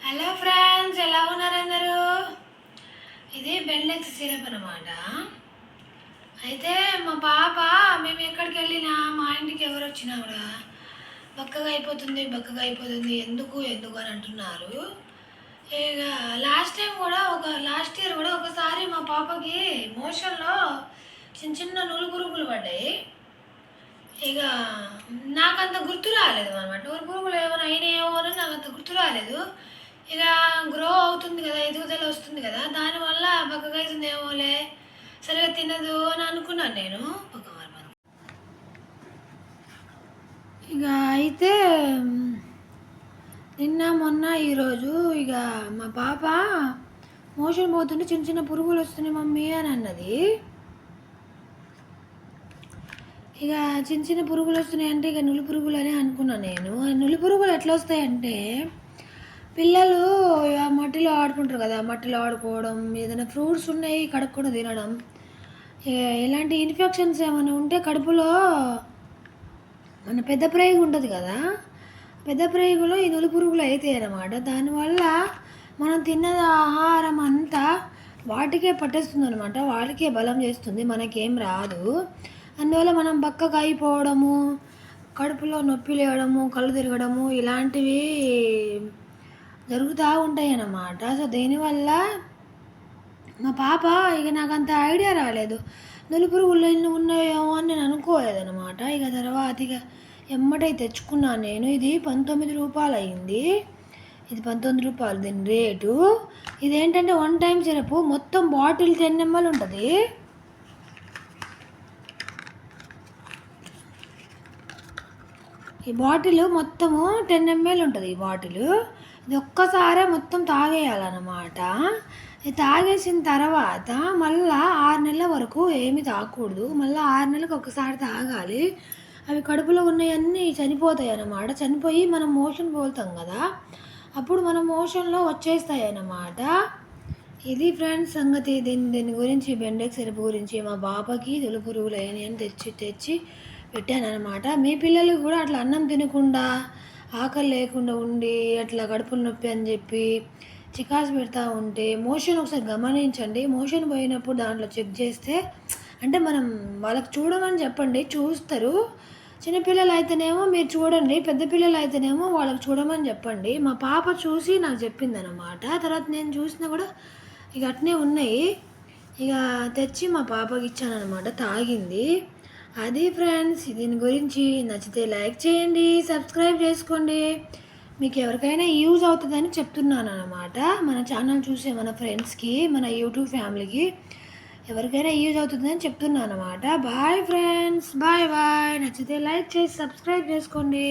Hello friends, ఎలా ఉన్నారు అందరూ? ఇది బెల్లెక్స్ సిరప్ అనమాట. అయితే మా పాప మేము ఎక్కడికి వెళ్ళినా మా ఇంటికి ఎవరు వచ్చినా కూడా బక్కగా అయిపోతుంది బక్కగా అయిపోతుంది ఎందుకు ఎందుకు అని అంటున్నారు. ఇక లాస్ట్ ఇయర్ కూడా ఒకసారి మా పాపకి మోషన్లో చిన్న చిన్న నులు పురుగులు పడ్డాయి. ఇక నాకంత గుర్తు రాలేదు అనమాట. నులు పురుగులు ఏమైనా అయినాయేమో అని నాకు అంత గుర్తు రాలేదు. ఇక గ్రో అవుతుంది కదా, ఎదుగుదల వస్తుంది కదా, దానివల్ల బక్కగా అవుతుందేమోలే, సరిగా తినదు అని అనుకున్నాను నేను. ఇక అయితే నిన్న మొన్న ఈరోజు ఇక మా పాప మోషన్ పోతుంటే చిన్న చిన్న పురుగులు వస్తున్నాయి మమ్మీ అని అన్నది. ఇక చిన్న చిన్న పురుగులు వస్తున్నాయి అంటే ఇక నులి పురుగులు అని అనుకున్నాను నేను. నులి పురుగులు ఎట్లా వస్తాయంటే, పిల్లలు మట్టిలో ఆడుకుంటారు కదా, మట్టిలో ఆడుకోవడం, ఏదైనా ఫ్రూట్స్ ఉన్నాయి కడుక్కొని తినడం, ఎలాంటి ఇన్ఫెక్షన్స్ ఏమైనా ఉంటే కడుపులో మన పెద్ద ప్రేగు ఉంటుంది కదా, పెద్ద ప్రేగులో ఈ నులి పురుగులు అవుతాయి అన్నమాట. దానివల్ల మనం తిన్న ఆహారం అంతా వాటికే పట్టేస్తుంది అనమాట, వాటికే బలం చేస్తుంది, మనకేం రాదు. అందువల్ల మనం బక్కగా అయిపోవడము, కడుపులో నొప్పి లేవడము, కళ్ళు తిరగడము ఇలాంటివి జరుగుతూ ఉంటాయి అన్నమాట. సో దీనివల్ల మా పాప ఇక నాకు అంత ఐడియా రాలేదు, నులి పురుగులు ఉన్నాయేమో అని నేను అనుకోలేదన్నమాట. ఇక తర్వాత ఇక ఎమ్మటే తెచ్చుకున్నాను నేను. ఇది 19 రూపాయలు అయింది. ఇది 19 రూపాయలు దీని రేటు. ఇదేంటంటే 1 టైం సిరప్, మొత్తం బాటిల్ 10 ml ఉంటుంది. ఈ బాటిల్ మొత్తము 10 ml ఉంటుంది. ఈ బాటిల్ ఇది ఒక్కసారే మొత్తం తాగేయాలన్నమాట. ఇది తాగేసిన తర్వాత మళ్ళీ 6 నెలల వరకు ఏమి తాగకూడదు. మళ్ళీ 6 నెలలకు ఒకసారి తాగాలి. అవి కడుపులో ఉన్నవన్నీ చనిపోతాయి అన్నమాట. చనిపోయి మనం మోషన్ పోతాం కదా, అప్పుడు మన మోషన్లో వచ్చేస్తాయి అన్నమాట. ఇది ఫ్రెండ్స్ సంగతి. దీని గురించి బెండెక్స్ సిరప్ గురించి మా పాపకి నులి పురుగులు అని తెచ్చి పెట్టాను అనమాట. మీ పిల్లలు కూడా అట్లా అన్నం తినకుండా, ఆకలి లేకుండా ఉండి, అట్లా కడుపులు నొప్పి అని చెప్పి చికాసు పెడతా ఉంటే మోషన్ ఒకసారి గమనించండి. మోషన్ పోయినప్పుడు దాంట్లో చెక్ చేస్తే, అంటే మనం వాళ్ళకి చూడమని చెప్పండి, చూస్తారు. చిన్నపిల్లలు అయితేనేమో మీరు చూడండి, పెద్ద పిల్లలు అయితేనేమో వాళ్ళకి చూడమని చెప్పండి. మా పాప చూసి నాకు చెప్పింది అనమాట. తర్వాత నేను చూసినా కూడా ఇక అట్నే ఉన్నాయి. ఇక తెచ్చి మా పాపకి ఇచ్చాను అనమాట, తాగింది. అది ఫ్రెండ్స్, దీని గురించి నచ్చితే లైక్ చేయండి, సబ్స్క్రైబ్ చేసుకోండి. మీకు ఎవరికైనా యూజ్ అవుతుందని చెప్తున్నాను అనమాట. మన ఛానల్ చూసే మన ఫ్రెండ్స్కి, మన యూట్యూబ్ ఫ్యామిలీకి ఎవరికైనా యూజ్ అవుతుందని చెప్తున్నాను అనమాట. Bye friends, bye bye. నచ్చితే లైక్ చేసి సబ్స్క్రైబ్ చేసుకోండి.